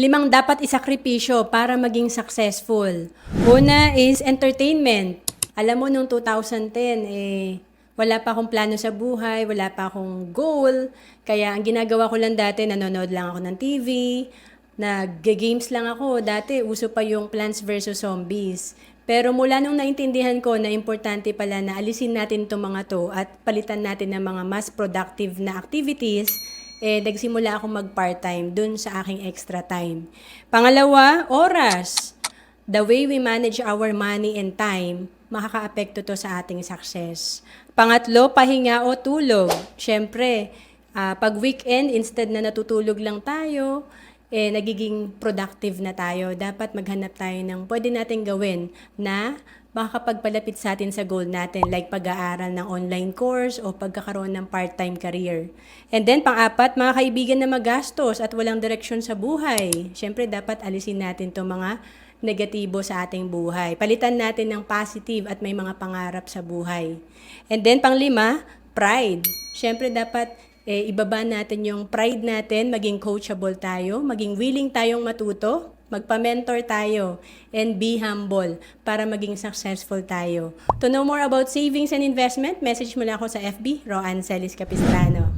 5 dapat isakripisyo para maging successful. Una is entertainment. Alam mo, nung 2010, wala pa akong plano sa buhay, wala pa akong goal. Kaya ang ginagawa ko lang dati, nanonood lang ako ng TV, nag-games lang ako. Dati, uso pa yung Plants vs. Zombies. Pero mula nung naintindihan ko na importante pala na alisin natin itong mga to at palitan natin ng mga mas productive na activities, nagsimula ako mag-part-time dun sa aking extra time. Pangalawa, oras. The way we manage our money and time, makakaapekto to sa ating success. Pangatlo, pahinga o tulog. Siyempre, pag weekend, instead na natutulog lang tayo, nagiging productive na tayo. Dapat maghanap tayo ng pwede natin gawin na makakapagpalapit sa atin sa goal natin, like pag-aaral ng online course o pagkakaroon ng part-time career. And then, pang-apat, mga kaibigan na magastos at walang direksyon sa buhay. Siyempre, dapat alisin natin itong mga negatibo sa ating buhay. Palitan natin ng positive at may mga pangarap sa buhay. And then, pang-5, pride. Siyempre, dapat ibaba natin yung pride natin, maging coachable tayo, maging willing tayong matuto, magpa-mentor tayo, and be humble para maging successful tayo. To know more about savings and investment, message mo lang ako sa FB, Roan Celis Capistrano.